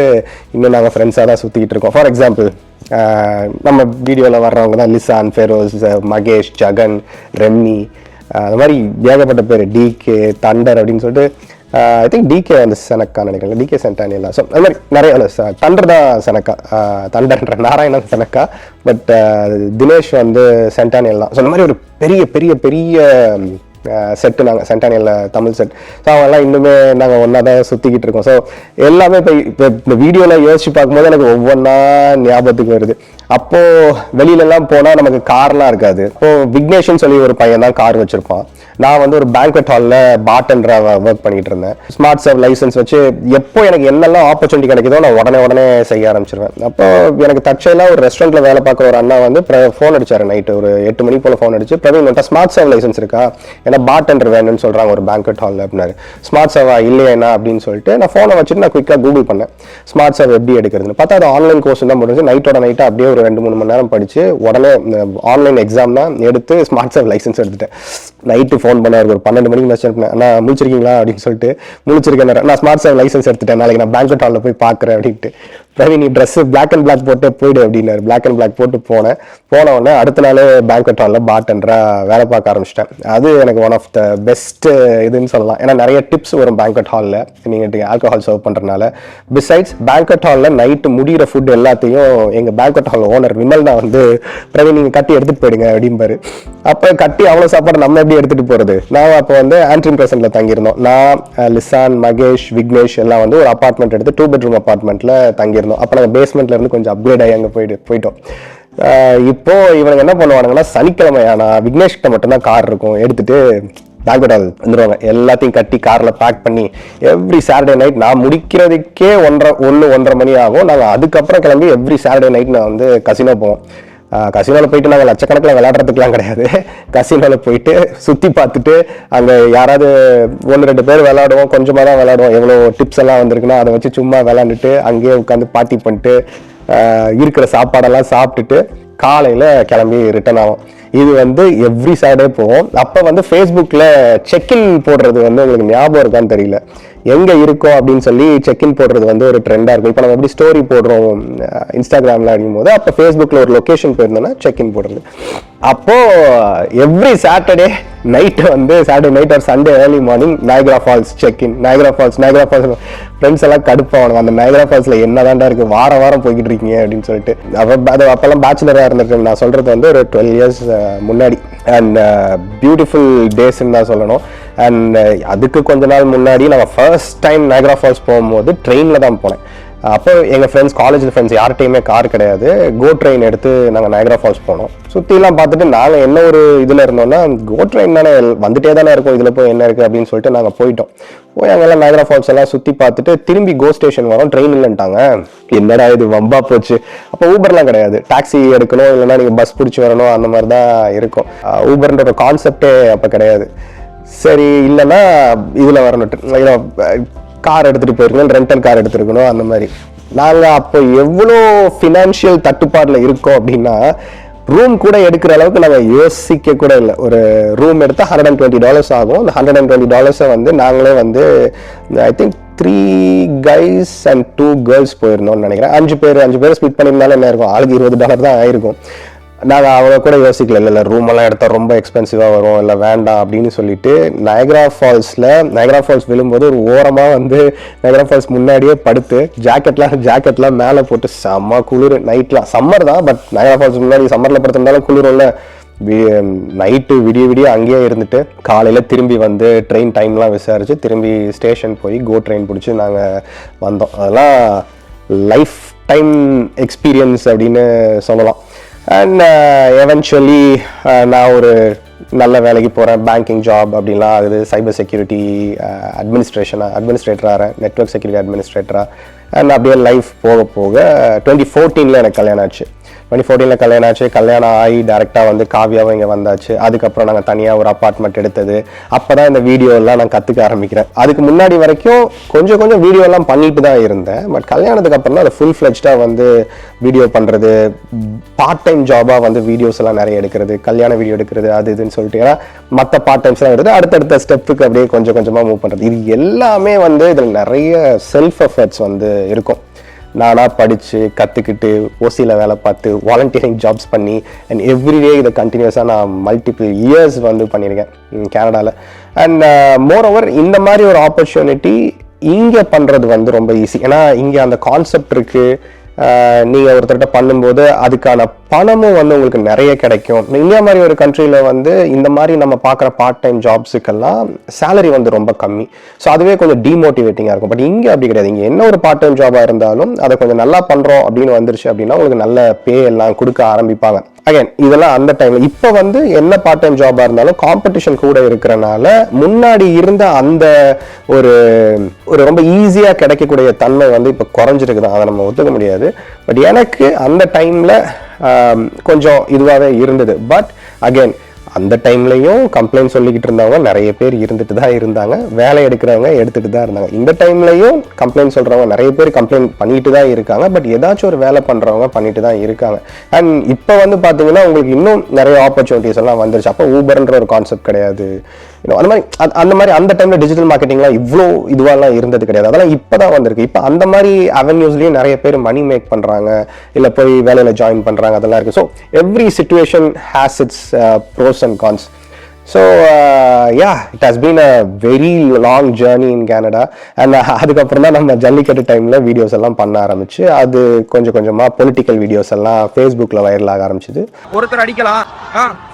இன்னும் நாங்கள் ஃப்ரெண்ட்ஸாக தான் சுற்றிக்கிட்டு இருக்கோம். ஃபார் எக்ஸாம்பிள் நம்ம வீடியோவில் வர்றவங்க தான் லிசான், ஃபெரோஸ், மகேஷ், ஜகன், ரெம்மி, அது மாதிரி ஏகப்பட்ட பேர், டிகே, தண்டர் அப்படின்னு சொல்லிட்டு. ஐ திங்க் டிகே வந்து செனக்கா நினைக்கிறேன், டிகே சென்டானியெல்லாம். ஸோ அது மாதிரி நிறைய தண்டர் தான் செனக்கா, தண்டர்ன்ற நாராயணன் செனக்கா, பட் தினேஷ் வந்து சென்டானியல் தான். ஸோ அந்த மாதிரி ஒரு பெரிய பெரிய பெரிய செட்டு நாங்கள் சென்டானியில் தமிழ் செட். ஸோ அவங்கெல்லாம் இன்னுமே நாங்கள் ஒன்றா தான் சுற்றிக்கிட்டு இருக்கோம். ஸோ எல்லாமே இப்போ இந்த வீடியோவில் யோசிச்சு பார்க்கும்போது எனக்கு ஒவ்வொன்றா ஞாபகத்துக்கு வருது. அப்போது வெளியிலலாம் போனால் நமக்கு கார்லாம் இருக்காது. இப்போது விக்னேஷ்னு சொல்லி ஒரு பையன் தான் கார் வச்சுருப்பான். நான் வந்து ஒரு பேங்க்வெட் ஹாலில் பார்டெண்டராக ஒர்க் பண்ணிட்டு இருந்தேன். ஸ்மார்ட் சர்வ் லைசன்ஸ் வச்சு எப்போ எனக்கு என்னெல்லாம் ஆப்பர்ச்சுனிட்டி கிடைக்குதோ நான் உடனே செய்ய ஆரம்பிச்சிருவேன். அப்போ எனக்கு தற்செயலாக ஒரு ரெஸ்டாரண்ட்டில் வேலை பார்க்குற ஒரு அண்ணா வந்து ஃபோன் அடிச்சார். நைட்டு ஒரு 8 மணி போல் ஃபோன் அடிச்சு, பிரவீன் வந்துட்டு ஸ்மார்ட் சர்வ் லைசன்ஸ் இருக்கா, ஏன்னா பார்டெண்டர் வேணும்னு சொல்கிறாங்க ஒரு பேங்க்வெட் ஹாலில் அப்படின்னாரு. ஸ்மார்ட் சர்வா இல்லையா அப்படின்னு சொல்லிட்டு நான் ஃபோனை வச்சுட்டு நான் குயிக்காக கூகுள் பண்ணேன் ஸ்மார்ட் சர்வ் எப்படி எடுக்கிறதுன்னு. பார்த்தா அது ஆன்லைன் கோர்ஸ் தான் முடிஞ்சு நைட்டோட நைட்டாக அப்படியே ஒரு 2-3 மணி நேரம் படித்து உடனே ஆன்லைன் எக்ஸாம் தான் எடுத்து ஸ்மார்ட் சர்வ் லைசன்ஸ் எடுத்துட்டேன். நைட்டு ஃபோன் பண்ண ஒரு 12 மணிக்கு மெசேஜ் பண்ணேன், நான் முடிச்சிருக்கீங்களா அப்படின்னு சொல்லிட்டு. முடிச்சிருக்கேன், நான் ஸ்மார்ட் சர்வ் லைசன்ஸ் எடுத்துட்டேன், நாளைக்கு நான் பேங்க்வெட் ஹாலில் போய் பார்க்குறேன் அப்படின்ட்டு. பிரவீன் நீ ட்ரெஸ்ஸு பிளாக் அண்ட் பிளாக் போட்டு போயிடு அப்படின்னாரு. பிளாக் அண்ட் பிளாக் போட்டு போன உடனே அடுத்த நாள் பேங்க்வெட் ஹாலில் பார்டெண்டராக வேலை பார்க்க ஆரம்பிச்சிட்டேன். அது எனக்கு ஒன் ஆஃப் த பெஸ்ட் இதுன்னு சொல்லலாம். ஏன்னா நிறைய டிப்ஸ் வரும் பேங்க்வெட் ஹாலில் நீங்கள் ஆல்கஹால் சர்வ் பண்ணுறதுனால. பிசைட்ஸ் பேங்க்வெட் ஹாலில் நைட்டு முடிகிற ஃபுட் எல்லாத்தையும் எங்கள் பேங்க்வெட் ஹால் ஓனர் விமல் தான் வந்து பிரவீன் நீங்கள் கட்டி எடுத்துகிட்டு போயிடுங்க அப்படிம்பாரு. அப்போ கட்டி அவ்வளோ சாப்பாடு நம்ம எப்படி எடுத்துகிட்டு போகிறது? நான் அப்போ வந்து ஆண்ட்ரின் பிரசன்ட்ல தங்கியிருந்தோம். நான், லிசான், மகேஷ், விக்னேஷ் எல்லாம் வந்து ஒரு அப்பார்ட்மெண்ட் எடுத்து 2 பெட்ரூம் அப்பார்ட்மெண்ட்டில் தங்கியிருந்தோம். அப்போ நாங்கள் பேஸ்மெண்ட்ல இருந்து கொஞ்சம் அப்கிரேட் ஆகி அங்கே போயிட்டோம். இப்போ இவங்க என்ன பண்ணுவானுங்கன்னா, சனிக்கிழமை ஆனா விக்னேஷ்கிட்ட மட்டும்தான் கார் இருக்கும், எடுத்துட்டு பேங்க்வெட் ஹால் வந்துடுவாங்க. எல்லாத்தையும் கட்டி காரில் பேக் பண்ணி எவ்ரி சாட்டர்டே நைட் நான் முடிக்கிறதுக்கே 1-1:30 மணி ஆகும். நாங்கள் அதுக்கப்புறம் கிளம்பி எவ்ரி சாட்டர்டே நைட் நான் வந்து கசினோ போவோம். கசினோவில் போயிட்டு நாங்கள் லட்சக்கணக்கில் விளையாடுறதுக்குலாம் கிடையாது. கசினோவில் போயிட்டு சுற்றி பார்த்துட்டு அங்கே யாராவது 1-2 பேர் விளையாடுவோம், கொஞ்சமாக தான் விளையாடுவோம். எவ்வளோ டிப்ஸ் எல்லாம் வந்திருக்குன்னா அதை வச்சு சும்மா விளையாண்டுட்டு அங்கேயே உட்காந்து பார்ட்டி பண்ணிட்டு இருக்கிற சாப்பாடெல்லாம் சாப்பிட்டுட்டு காலையில் கிளம்பி ரிட்டர்ன் ஆகும். இது வந்து எவ்ரி சாட்டர்டே போவோம். அப்போ வந்து ஃபேஸ்புக்கில் செக்இன் போடுறது வந்து உங்களுக்கு ஞாபகம் இருக்கான்னு தெரியல, எங்கே இருக்கோம் அப்படின்னு சொல்லி செக்இன் போடுறது வந்து ஒரு ட்ரெண்டாக இருக்கும். இப்போ நம்ம எப்படி ஸ்டோரி போடுறோம் இன்ஸ்டாகிராமில் அப்படிங்கும் போது, அப்போ ஃபேஸ்புக்கில் ஒரு லொக்கேஷன் போயிருந்தோன்னா செக்இன் போடுறது. அப்போது எவ்ரி சாட்டர்டே நைட்டு வந்து சாட்டர்டே நைட் ஒரு Sunday early morning Niagara Falls check in. Niagara Falls friends எல்லாம் கடுப்பாகணும், அந்த நயகரா ஃபால்ஸில் என்னதான்டா இருக்குது, வாரம் போய்கிட்டு இருக்கீங்க அப்படின்னு சொல்லிட்டு. அப்போல்லாம் பேச்சுலராக இருந்திருக்கேன். நான் சொல்கிறது வந்து ஒரு 12 இயர்ஸ் முன்னாடி. அண்ட் பியூட்டிஃபுல் டேஸ்ன்னு தான் சொல்லணும். அண்ட் அதுக்கு கொஞ்ச நாள் முன்னாடி நாங்கள் ஃபர்ஸ்ட் டைம் நயகரா ஃபால்ஸ் போகும்போது ட்ரெயினில் தான் போனேன். அப்போ எங்கள் ஃப்ரெண்ட்ஸ், காலேஜில் ஃப்ரெண்ட்ஸ் யார்கிட்டையுமே கார் கிடையாது. கோ ட்ரெயின் எடுத்து நாங்கள் நயகரா ஃபால்ஸ் போனோம். சுற்றிலாம் பார்த்துட்டு நாங்கள் என்ன ஒரு இதில் இருந்தோம்னா, கோ ட்ரெயின் தானே வந்துட்டே தானே இருக்கும், இதில் போய் என்ன இருக்குது அப்படின்னு சொல்லிட்டு நாங்கள் போயிட்டோம். போய் அங்கெல்லாம் நயகரா ஃபால்ஸ் எல்லாம் சுற்றி பார்த்துட்டு திரும்பி கோ ஸ்டேஷன் வரோம். ட்ரெயின் இல்லைன்ட்டாங்க. என்னடா இது வம்பா போச்சு. அப்போ ஊபர்லாம் கிடையாது, டாக்ஸி எடுக்கணும், இல்லைன்னா நீங்கள் பஸ் பிடிச்சி வரணும், அந்த மாதிரி தான் இருக்கும். ஊபர்ன்ற ஒரு கான்செப்டே அப்போ கிடையாது. சரி, இல்லைன்னா இதில் வரணும், கார் எடுத்துகிட்டு போயிருக்கணும், ரெண்டல் கார் எடுத்துருக்கணும், அந்த மாதிரி. நாங்கள் அப்போ எவ்வளோ ஃபினான்ஷியல் தட்டுப்பாடில் இருக்கோம் அப்படின்னா, ரூம் கூட எடுக்கிற அளவுக்கு நாங்கள் யோசிக்க கூட இல்லை. ஒரு ரூம் எடுத்தால் $120 ஆகும். அந்த $120 வந்து நாங்களே வந்து I think 3 guys and 2 girls போயிருந்தோம்னு நினைக்கிறேன். 5 பேர் ஸ்பிட் பண்ணியிருந்தாலும் என்ன இருக்கும், ஆளுக்கு $20 தான் ஆயிருக்கும். நாங்கள் அவ்வளோ கூட யோசிக்கல, இல்லை ரூமெல்லாம் எடுத்தால் ரொம்ப எக்ஸ்பென்சிவாக வரும், இல்லை வேண்டாம் அப்படின்னு சொல்லிட்டு நயகரா ஃபால்ஸ் விழும்போது ஒரு ஓரமாக வந்து நயகரா ஃபால்ஸ் முன்னாடியே படுத்து ஜாக்கெட்லாம் மேலே போட்டு செம்ம குளிர். நைட்லாம் சம்மர் தான், பட் நயகரா ஃபால்ஸ் முன்னாடி சம்மரில் படுத்திருந்தாலும் குளிரும்ல. நைட்டு விடிய அங்கேயே இருந்துட்டு காலையில் திரும்பி வந்து ட்ரெயின் டைம்லாம் விசாரித்து திரும்பி ஸ்டேஷன் போய் கோ ட்ரெயின் பிடிச்சி நாங்கள் வந்தோம். அதெல்லாம் லைஃப் டைம் எக்ஸ்பீரியன்ஸ் அப்படின்னு சொல்லலாம். அண்ட் எவென்ச்சுவலி நான் ஒரு நல்ல வேலைக்கு போகிறேன், பேங்கிங் ஜாப் அப்படின்லாம் ஆகுது. சைபர் செக்யூரிட்டி அட்மினிஸ்ட்ரேட்டராக, நெட்வொர்க் செக்யூரிட்டி அட்மினிஸ்ட்ரேட்டராக. அண்ட் அப்படியே லைஃப் போக 2014 எனக்கு கல்யாணம் ஆச்சு. 2014 கல்யாணம் ஆச்சு. கல்யாணம் ஆகி டேரெக்டாக வந்து காவியாவும் இங்கே வந்தாச்சு. அதுக்கப்புறம் நாங்கள் தனியாக ஒரு அப்பார்ட்மெண்ட் எடுத்தது. அப்போ தான் இந்த வீடியோலாம் நான் கற்றுக்க ஆரம்பிக்கிறேன். அதுக்கு முன்னாடி வரைக்கும் கொஞ்சம் வீடியோலாம் பண்ணிட்டு தான் இருந்தேன். பட் கல்யாணத்துக்கு அப்புறம் தான் அதை ஃபுல் ஃப்ளெஜ்டாக வந்து வீடியோ பண்ணுறது, பார்ட் டைம் ஜாபாக வந்து வீடியோஸ் எல்லாம் நிறைய எடுக்கிறது, கல்யாண வீடியோ எடுக்கிறது, அது இதுன்னு சொல்லிட்டு. ஏன்னா மற்ற பார்ட் டைம்ஸ்லாம் எடுத்து அடுத்தடுத்த ஸ்டெப்புக்கு அப்படியே கொஞ்சமாக மூவ் பண்ணுறது. இது எல்லாமே வந்து இதில் நிறைய செல்ஃப் எஃபர்ட்ஸ் வந்து இருக்கும். நானாக படித்து கற்றுக்கிட்டு ஓசியில் வேலை பார்த்து வாலண்டியரிங் ஜாப்ஸ் பண்ணி அண்ட் எவ்ரிடே இதை கண்டினியூஸாக நான் மல்டிபிள் இயர்ஸ் வந்து பண்ணியிருக்கேன் கனடாவில். அண்ட் மோர் ஓவர் இந்த மாதிரி ஒரு ஆப்பர்ச்சுனிட்டி இங்கே பண்ணுறது வந்து ரொம்ப ஈஸி. ஏன்னா இங்கே அந்த கான்செப்ட் இருக்குது, நீங்கள் ஒருத்தர்கிட்ட பண்ணும்போது அதுக்கான பணமும் வந்து உங்களுக்கு நிறைய கிடைக்கும். இந்தியா மாதிரி ஒரு கண்ட்ரியில் வந்து இந்த மாதிரி நம்ம பார்க்குற பார்ட் டைம் ஜாப்ஸுக்கெல்லாம் சேலரி வந்து ரொம்ப கம்மி. ஸோ அதுவே கொஞ்சம் டிமோட்டிவேட்டிங்காக இருக்கும். பட் இங்கே அப்படி கிடையாது. இங்கே என்ன ஒரு பார்ட் டைம் ஜாபாக இருந்தாலும் அதை கொஞ்சம் நல்லா பண்ணுறோம் அப்படின்னு வந்துருச்சு அப்படின்னா உங்களுக்கு நல்ல பே எல்லாம் கொடுக்க ஆரம்பிப்பாங்க. அகைன் இதெல்லாம் அந்த டைம்ல. இப்போ வந்து என்ன பார்ட் டைம் ஜாபா இருந்தாலும் காம்படிஷன் கூட இருக்கிறனால முன்னாடி இருந்த அந்த ஒரு ரொம்ப ஈஸியா கிடைக்கக்கூடிய தன்மை வந்து இப்போ குறைஞ்சிருக்குது. அதை நம்ம ஒத்துக்க முடியாது. பட் எனக்கு அந்த டைம்ல கொஞ்சம் இதுவாகவே இருந்தது. பட் அகைன் அந்த டைம்லையும் கம்ப்ளைண்ட் சொல்லிக்கிட்டு இருந்தவங்க நிறைய பேர் இருந்துட்டு தான் இருந்தாங்க. வேலை எடுக்கிறவங்க எடுத்துட்டு தான் இருந்தாங்க. இந்த டைம்லையும் கம்ப்ளைண்ட் சொல்றவங்க நிறைய பேர் கம்ப்ளைண்ட் பண்ணிட்டு தான் இருக்காங்க. பட் ஏதாச்சும் ஒரு வேலை பண்றவங்க பண்ணிட்டு தான் இருக்காங்க. அண்ட் இப்போ வந்து பாத்தீங்கன்னா உங்களுக்கு இன்னும் நிறைய ஆப்பர்ச்சுனிட்டிஸ் எல்லாம் வந்துருச்சு. அப்போ ஊபர்ன்ற ஒரு கான்செப்ட் கிடையாது. அந்த மாதிரி அந்த டைம்ல டிஜிட்டல் மார்க்கெட்டிங்லாம் இவ்வளோ இதுவாலாம் இருந்தது கிடையாது. அதெல்லாம் இப்போதான் வந்திருக்கு. இப்போ அந்த மாதிரி அவென்யூஸ்லயும் நிறைய பேர் மணி மேக் பண்றாங்க, இல்லை போய் வேலையில ஜாயின் பண்றாங்க, அதெல்லாம் இருக்கு. So every situation has its pros and cons. So it has been a very long journey in Canada. And அதுக்கப்புறம் தான் நம்ம ஜல்லிக்கட்டு டைம்ல வீடியோஸ் எல்லாம் பண்ண ஆரம்பிச்சு அது கொஞ்சம் கொஞ்சமா பொலிட்டிக்கல் வீடியோஸ் எல்லாம் ஃபேஸ்புக்ல வைரல் ஆக ஆரம்பிச்சது. ஒருத்தர் அடிக்கலாம்,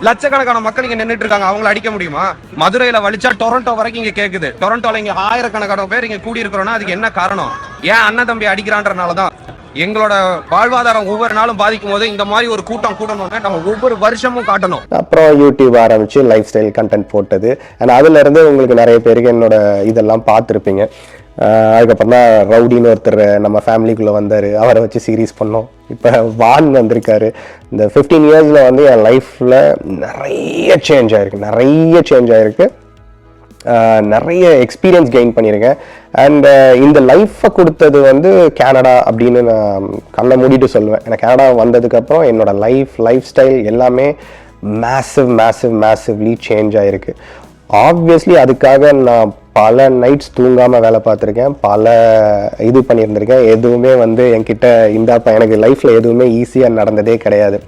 லட்சக்கணக்கான மக்கள் இங்க நின்றுட்டு இருக்காங்க, அவங்களை அடிக்க முடியுமா? மதுரையில வலிச்சா டொரண்டோ வரைக்கும் இங்க கேக்குது. டொரண்டோல இங்க ஆயிரக்கணக்கான பேர் இங்க கூடி இருக்கிறோம்னா அதுக்கு என்ன காரணம்? ஏன் அண்ணன் தம்பி அடிக்கிறான்றனாலதான். எங்களோட வாழ்வாதாரம் ஒவ்வொரு நாளும் பாதிக்கும் போது இந்த மாதிரி ஒரு கூட்டம் கூட்டணும்னா நம்ம ஒவ்வொரு வருஷமும் காட்டணும். அப்புறம் யூடியூப் ஆரம்பிச்சு லைஃப் ஸ்டைல் கண்டென்ட் போட்டது. அண்ட் அதுல இருந்து உங்களுக்கு நிறைய பேருக்கு என்னோட இதெல்லாம் பார்த்துருப்பீங்க. அதுக்கப்புறம் தான் ரவுடின்னு ஒருத்தர் நம்ம ஃபேமிலிக்குள்ள வந்தாரு, அவரை வச்சு சீரீஸ் பண்ணோம். இப்போ வான் வந்திருக்காரு. இந்த 15 இயர்ஸ்ல வந்து என் லைஃப்ல நிறைய சேஞ்ச் ஆயிருக்கு. நிறைய எக்ஸ்பீரியன்ஸ் கெயின் பண்ணியிருக்கேன். அண்ட் இந்த லைஃப்பை கொடுத்தது வந்து கனடா அப்படின்னு நான் கண்ணை மூடிட்டு சொல்லுவேன். ஏன்னா கனடா வந்ததுக்கப்புறம் என்னோட லைஃப் ஸ்டைல் எல்லாமே மேசிவ்லி சேஞ்ச் ஆகிருக்கு. ஆப்வியஸ்லி அதுக்காக நான் பல நைட்ஸ் தூங்காமல் வேலை பார்த்துருக்கேன், பல இது பண்ணியிருந்திருக்கேன். எதுவுமே வந்து என்கிட்ட எனக்கு லைஃப்பில் எதுவுமே ஈஸியாக நடந்ததே கிடையாது.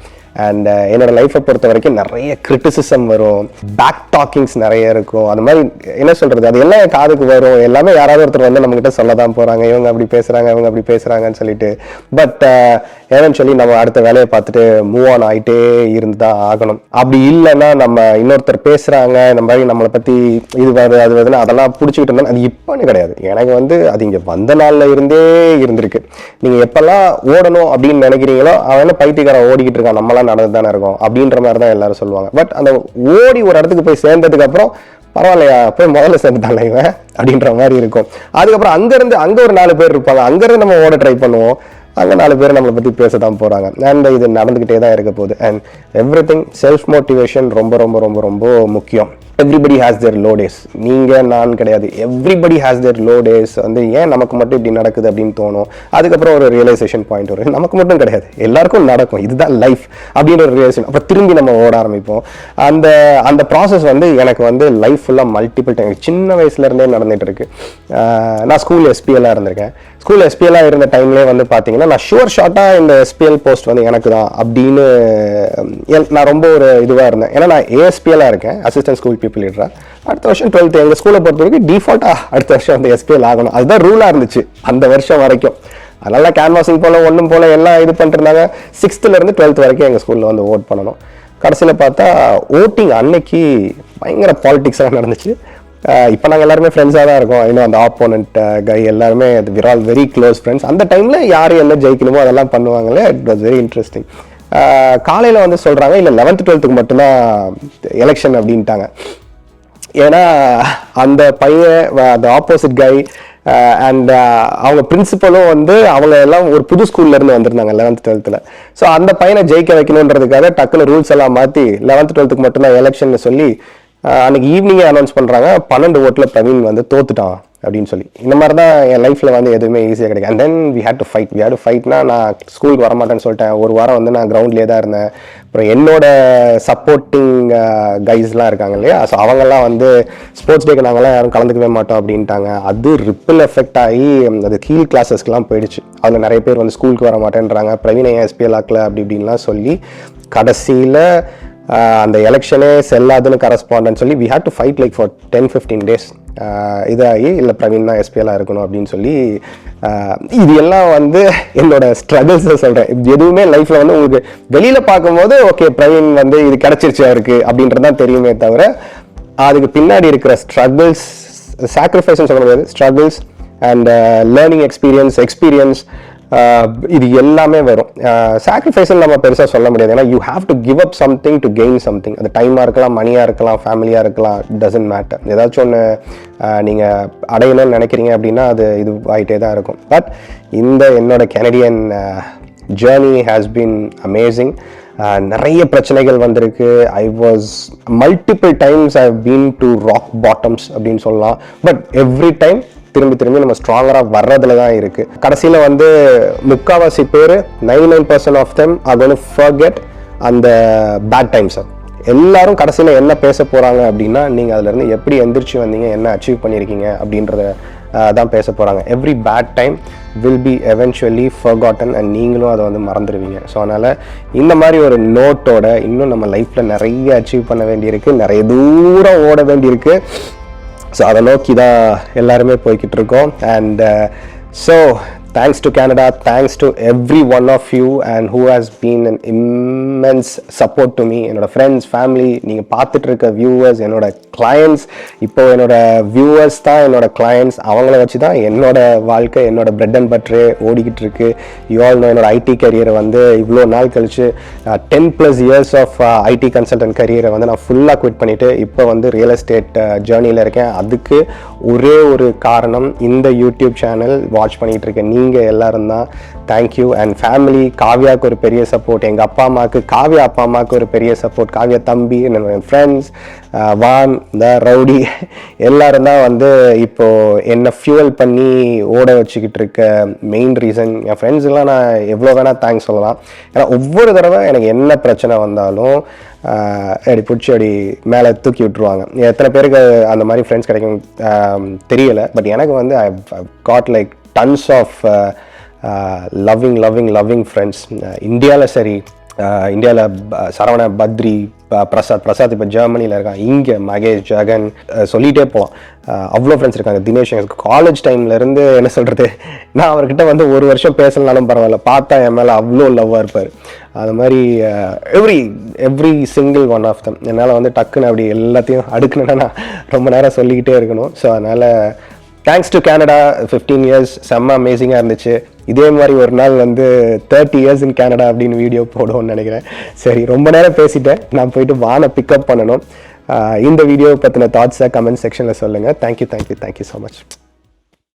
அண்ட் என்னோட லைஃப்பை பொறுத்த வரைக்கும் நிறைய கிரிட்டிசிசம் வரும், பேக் டாக்கிங்ஸ் நிறைய இருக்கும். அந்த மாதிரி என்ன சொல்றது, அது எல்லாம் என் காதுக்கு வரும். எல்லாமே யாராவது ஒருத்தர் வந்து நம்மகிட்ட சொல்ல தான் போறாங்க, இவங்க அப்படி பேசுறாங்கன்னு சொல்லிட்டு. பட் ஏவென்ச்சுவலி நம்ம அடுத்த வேலையை பார்த்துட்டு மூவ் ஆன் ஆகிட்டே இருந்து தான் ஆகணும். அப்படி இல்லைன்னா நம்ம இன்னொருத்தர் பேசுறாங்க இந்த மாதிரி நம்மளை பத்தி இது வருது அது வருதுன்னு அதெல்லாம் பிடிச்சிக்கிட்டு இருந்தா அது இப்போன்னு கிடையாது. எனக்கு வந்து அது இங்க வந்த நாள்ல இருந்தே இருந்திருக்கு. நீங்க எப்பெல்லாம் ஓடணும் அப்படின்னு நினைக்கிறீங்களோ அவன் பைத்தியக்காரன் ஓடிக்கிட்டு இருக்கான், நம்மளாம் நடந்து தானே இருக்கும் அப்படின்ற மாதிரி தான் எல்லாரும் சொல்லுவாங்க. பட் அந்த ஓடி ஒரு இடத்துக்கு போய் சேர்ந்ததுக்கு அப்புறம் பரவாயில்லையா போய் முதல்ல சேர்ந்துட்டாங்க இவன் அப்படின்ற மாதிரி இருக்கும். அதுக்கப்புறம் அங்க ஒரு 4 பேர் இருப்பாங்க, அங்கிருந்து நம்ம ஓட ட்ரை பண்ணுவோம், அங்கே 4 பேர் நம்மளை பற்றி பேச தான் போகிறாங்க. அண்ட் இது நடந்துக்கிட்டே தான் இருக்க போகுது. அண்ட் எவ்ரிதிங் செல்ஃப் மோட்டிவேஷன் ரொம்ப ரொம்ப ரொம்ப ரொம்ப முக்கியம். Everybody has their low days. நீங்கள் நான் கிடையாது, everybody has their low days. வந்து ஏன் நமக்கு மட்டும் இப்படி நடக்குது அப்படின்னு தோணும். அதுக்கப்புறம் ஒரு ரியலைசேஷன் பாயிண்ட் வரும், நமக்கு மட்டும் கிடையாது எல்லாருக்கும் நடக்கும், இதுதான் லைஃப் அப்படின்ற ஒரு ரியலைசேஷன். அப்புறம் திரும்பி நம்ம ஓட ஆரம்பிப்போம். அந்த ப்ராசஸ் வந்து எனக்கு வந்து லைஃப் ஃபுல்லாக மல்டிபிள் டைம் சின்ன வயசுலேருந்தே நடந்துகிட்டு இருக்கு. நான் ஸ்கூல் எஸ்பிஎல்லாக இருந்திருக்கேன். ஸ்கூல் எஸ்பிஎல்லாக இருந்த டைம்லேயே வந்து பார்த்தீங்கன்னா நான் ஷுவர் ஷார்ட்டாக இந்த எஸ்பிஎல் போஸ்ட் வந்து எனக்கு தான் அப்படின்னு நான் ரொம்ப ஒரு இதுவாக இருந்தேன். ஏன்னா நான் ஏஎஸ்பிஎல்லாக இருக்கேன், அசிஸ்டன்ட் ஸ்கூல் பீப்புள் லீடரா. அடுத்த வருஷம் 12th எங்கள் ஸ்கூலை பொறுத்த வரைக்கும் டிஃபால்ட்டாக அடுத்த வருஷம் வந்து எஸ்பிஎல் ஆகணும், அதுதான் ரூலாக இருந்துச்சு அந்த வருஷம் வரைக்கும். அதனால கேன்வாசிங் போல ஒன்றும் போல எல்லாம் இது பண்ணிட்டு இருந்தாங்க. 6th இருந்து 12th வரைக்கும் எங்கள் ஸ்கூலில் வந்து ஓட் பண்ணணும். கடைசியில் பார்த்தா ஓட்டிங் அன்னைக்கு பயங்கர பாலிடிக்ஸாக நடந்துச்சு. இப்போ நாங்கள் எல்லாருமே ஃப்ரெண்ட்ஸாக தான் இருக்கோம். இன்னும் அந்த ஆப்போனண்ட் கை எல்லாருமே we're all very close friends. அந்த டைமில் யார் என்ன ஜெயிக்கணுமோ அதெல்லாம் பண்ணுவாங்களே. It was very interesting. காலையில் வந்து சொல்கிறாங்க இல்லை 11th 12th மட்டும்தான் எலெக்ஷன் அப்படின்ட்டாங்க. ஏன்னா அந்த பையன் அந்த ஆப்போசிட் கை அண்ட் அவங்க பிரின்சிபலும் வந்து அவங்க எல்லாம் ஒரு புது ஸ்கூல்ல இருந்து வந்திருந்தாங்க 11th 12th. ஸோ அந்த பையனை ஜெயிக்க வைக்கணுன்றதுக்காக டக்குன்னு ரூல்ஸ் எல்லாம் மாற்றி 11th 12th மட்டும்தான் எலெக்ஷன் சொல்லி அன்னைக்கு ஈவினிங்கே அனௌன்ஸ் பண்ணுறாங்க 12 ஓட்டில் பிரவீன் வந்து தோத்துட்டான் அப்படின்னு சொல்லி. இந்த மாதிரி தான் என் லைஃப்பில் வந்து எதுவுமே ஈஸியாக கிடைக்கும். And then we had to ஃபைட்னா நான் ஸ்கூலுக்கு வரமாட்டேன்னு சொல்லிட்டேன். ஒரு வாரம் வந்து நான் கிரவுண்ட்லேயே தான் இருந்தேன். அப்புறம் என்னோட சப்போர்ட்டிங் கைஸ்லாம் இருக்காங்க இல்லையா, ஸோ அவங்கெல்லாம் வந்து ஸ்போர்ட்ஸ் டேக்கு நாங்கள்லாம் யாரும் கலந்துக்கவே மாட்டோம் அப்படின்ட்டாங்க. அது ரிப்பிள் எஃபெக்ட் ஆகி அது கீழ் கிளாஸஸ்க்குலாம் போயிடுச்சு. அதில் நிறைய பேர் வந்து ஸ்கூலுக்கு வர மாட்டேன்றாங்க, பிரவீனை எஸ்பிஎல் ஆக்கல அப்படி இப்படின்லாம் சொல்லி கடைசியில் அந்த எலெக்ஷனே செல்லாதுன்னு கரஸ்பாண்டன்ட் சொல்லி we had to fight like for 10-15 days. இதாகி இல்லை பிரவீன் தான் எஸ்பிஎல்லாக இருக்கணும் அப்படின்னு சொல்லி இது எல்லாம் வந்து என்னோட ஸ்ட்ரகிள்ஸை சொல்கிறேன். எதுவுமே லைஃப்பில் வந்து உங்களுக்கு வெளியில் பார்க்கும்போது ஓகே பிரவீன் வந்து இது கிடச்சிருச்சு அவருக்கு அப்படின்றது தான் தெரியுமே தவிர அதுக்கு பின்னாடி இருக்கிற ஸ்ட்ரகிள்ஸ், சாக்ரிஃபைஸ்ன்னு சொல்ல முடியாது, ஸ்ட்ரகிள்ஸ் அண்ட் லேர்னிங் எக்ஸ்பீரியன்ஸ் இது எல்லாமே வரும். சாக்ரிஃபைஸ்ன்னு நம்ம பெருசாக சொல்ல முடியாது. ஏன்னா you have to give up something to gain something. அது டைமாக இருக்கலாம், மணியாக இருக்கலாம், ஃபேமிலியாக இருக்கலாம், டசன்ட் மேட்டர். ஏதாச்சும் ஒன்று நீங்கள் அடையணும்னு நினைக்கிறீங்க அப்படின்னா அது இது ஆகிட்டே தான் இருக்கும். பட் இந்த என்னோட Canadian journey has been amazing. நிறைய பிரச்சனைகள் வந்திருக்கு. I was multiple times I have been to rock bottoms அப்படின்னு சொல்லலாம். பட் எவ்ரி டைம் திரும்பி நம்ம ஸ்ட்ராங்கராக வர்றதுல தான் இருக்குது. கடைசியில் வந்து முக்கால்வாசி பேர் 99% of them are going to forget அந்த பேட் டைம்ஸை. எல்லாரும் கடைசியில் என்ன பேச போகிறாங்க அப்படின்னா நீங்கள் அதிலேருந்து எப்படி எந்திரிச்சு வந்தீங்க, என்ன அச்சீவ் பண்ணியிருக்கீங்க அப்படின்றத தான் பேச போகிறாங்க. Every bad time will be eventually forgotten and நீங்களும் அதை வந்து மறந்துடுவீங்க. ஸோ அதனால் இந்த மாதிரி ஒரு நோட்டோட இன்னும் நம்ம லைஃப்பில் நிறைய அச்சீவ் பண்ண வேண்டியிருக்கு, நிறைய தூரம் ஓட வேண்டியிருக்கு. ஸோ அதை நோக்கி தான் எல்லாருமே போய்கிட்டு இருக்கோம். And so thanks to Canada, thanks to every one of you and who has been an immense support to me. என்னோட ஃப்ரெண்ட்ஸ், ஃபேமிலி, நீங்கள் பார்த்துட்டு இருக்க வியூவர்ஸ், என்னோட கிளையண்ட்ஸ். இப்போ என்னோட வியூவர்ஸ் தான் என்னோட கிளையண்ட்ஸ். அவங்கள வச்சு தான் என்னோட வாழ்க்கை, என்னோட பிரெட் அண்ட் பட்டரே ஓடிக்கிட்டு இருக்கு. யூ ஆல் நோ என்னோட ஐடி கரியரை வந்து இவ்வளோ நாள் கழிச்சு 10+ years ஆஃப் ஐடி கன்சல்டன்ட் கரியரை வந்து நான் ஃபுல்லாக குவிட் பண்ணிவிட்டு இப்போ வந்து ரியல் எஸ்டேட் ஜேர்னியில் இருக்கேன். அதுக்கு ஒரே ஒரு காரணம் இந்த யூடியூப் சேனல் வாட்ச் பண்ணிகிட்டு இருக்கேன் நீங்கள் எல்லாரும் தான். தேங்க்யூ. அண்ட் ஃபேமிலி, காவ்யாவுக்கு ஒரு பெரிய சப்போர்ட், எங்கள் அப்பா அம்மாவுக்கு, காவ்யா அப்பா அம்மாவுக்கு ஒரு பெரிய சப்போர்ட், காவ்யா தம்பி, என்னோட ஃப்ரெண்ட்ஸ், வான், த ரவுடி எல்லாரும் தான் வந்து இப்போது என்னை ஃபியூவல் பண்ணி ஓட வச்சுக்கிட்டு இருக்க மெயின் ரீசன். என் ஃப்ரெண்ட்ஸுக்கெலாம் நான் எவ்வளோ வேணால் தேங்க்ஸ் சொல்லலாம். ஏன்னா ஒவ்வொரு தடவை எனக்கு என்ன பிரச்சனை வந்தாலும் அப்படி பிடிச்சி அப்படி மேலே தூக்கி விட்டுருவாங்க. எத்தனை பேருக்கு அந்த மாதிரி ஃப்ரெண்ட்ஸ் கிடைக்கும் தெரியலை. பட் எனக்கு வந்து I got like tons of loving friends. இந்தியாவில் சரி, இந்தியாவில் சரவண, பத்ரி, பிரசாத் இப்போ ஜெர்மனியில் இருக்கான், இங்கே மகேஷ், ஜெகன், சொல்லிகிட்டே போகலாம். அவ்வளோ ஃப்ரெண்ட்ஸ் இருக்காங்க. தினேஷ் எனக்கு காலேஜ் டைம்லேருந்து என்ன சொல்கிறது, நான் அவர்கிட்ட வந்து ஒரு வருஷம் பேசலனாலும் பரவாயில்ல, பார்த்தா என் மேலே அவ்வளோ லவ்வாக இருப்பார். அது மாதிரி every single one of them என்னால் வந்து டக்குன்னு அப்படி எல்லாத்தையும் அடுக்கணுன்னா நான் ரொம்ப நேரம் சொல்லிக்கிட்டே இருக்கணும். ஸோ அதனால் தேங்க்ஸ் டு கேனடா. 15 years செம்ம அமேசிங்காக இருந்துச்சு. இதே மாதிரி ஒரு நாள் வந்து 30 years இன் கேனடா அப்படின்னு வீடியோ போடுவோம்னு நினைக்கிறேன். சரி, ரொம்ப நேரம் பேசிட்டேன். நான் போயிட்டு வானை பிக்கப் பண்ணணும். இந்த வீடியோவை பற்றின தாட்ஸை கமெண்ட் செக்ஷனில் சொல்லுங்கள். Thank you so much.